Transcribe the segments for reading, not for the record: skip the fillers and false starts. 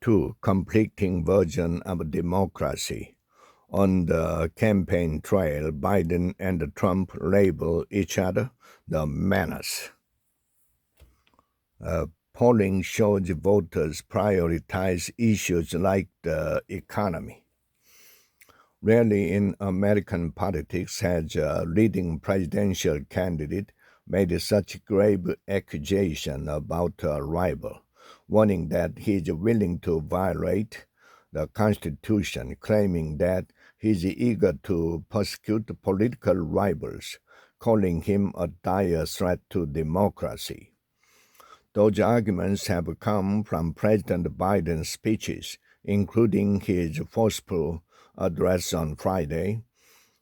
two conflicting versions of democracy. On the campaign trail, Biden and Trump label each other the menace. Polling shows voters prioritize issues like the economy. Rarely in American politics has a leading presidential candidate made such grave accusation about a rival, warning that he is willing to violate the Constitution, claiming that he is eager to persecute political rivals, calling him a dire threat to democracy. Those arguments have come from President Biden's speeches, including his forceful address on Friday,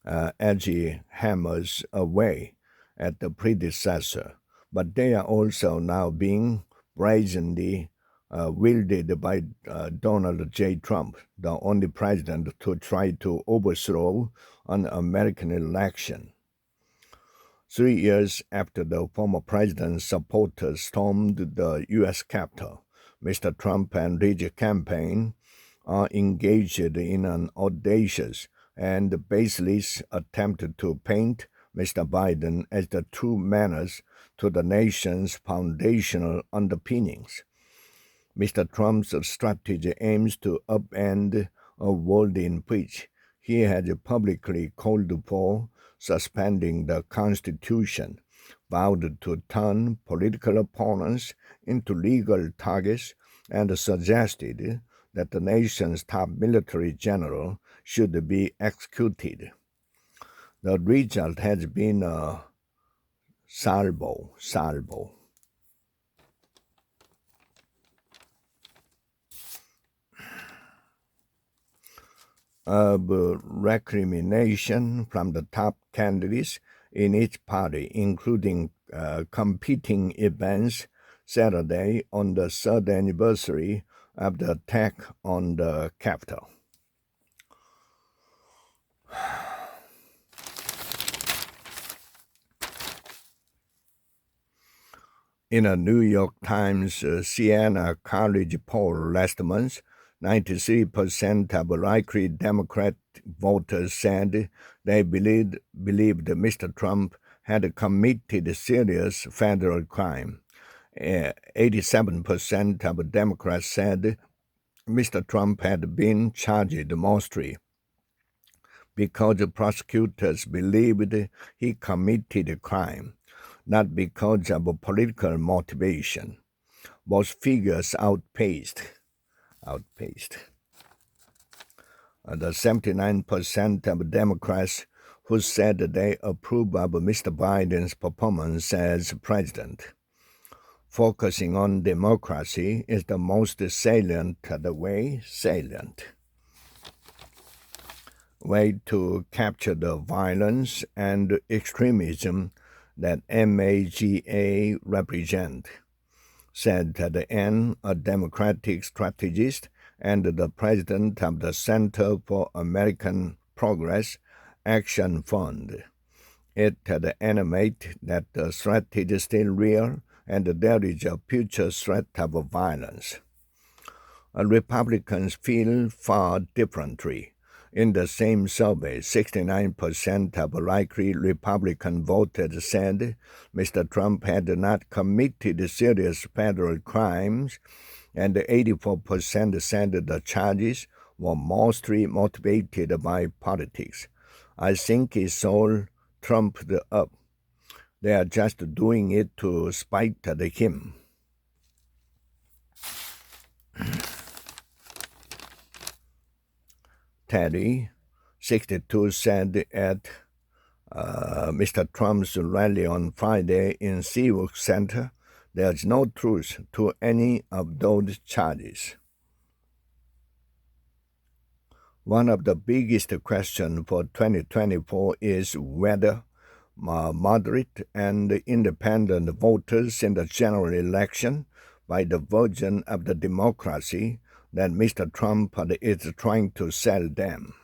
as he hammers away at the predecessor. But they are also now being brazenly wielded by Donald J. Trump, the only president to try to overthrow an American election. 3 years after the former president's supporters stormed the U.S. Capitol, Mr. Trump and his campaign are engaged in an audacious and baseless attempt to paint Mr. Biden as the true menace to the nation's foundational underpinnings. Mr. Trump's strategy aims to upend a world in which he has publicly called for suspending the Constitution, vowed to turn political opponents into legal targets, and suggested that the nation's top military general should be executed. The result has been a salvo of recrimination from the top candidates in each party, including competing events Saturday on the third anniversary of the attack on the Capitol. In a New York Times Siena College poll last month, 93% of likely Democrat voters said they believed Mr. Trump had committed serious federal crime. 87% of Democrats said Mr. Trump had been charged mostly because prosecutors believed he committed a crime, not because of political motivation. Both figures outpaced. The 79% of Democrats who said they approve of Mr. Biden's performance as president. Focusing on democracy is the most salient way to capture the violence and extremism that MAGA represent, said at the end a Democratic strategist and the president of the Center for American Progress Action Fund. It had animated that the threat is still real and there is a future threat of violence. Republicans feel far differently. In the same survey, 69% of likely Republican voters said Mr. Trump had not committed serious federal crimes, and 84% said the charges were mostly motivated by politics. I think it's all trumped up. They are just doing it to spite him. Teddy, 62, said at Mr. Trump's rally on Friday in Civic Center, there's no truth to any of those charges. One of the biggest questions for 2024 is whether moderate and independent voters in the general election, by the version of the democracy that Mr. Trump is trying to sell them,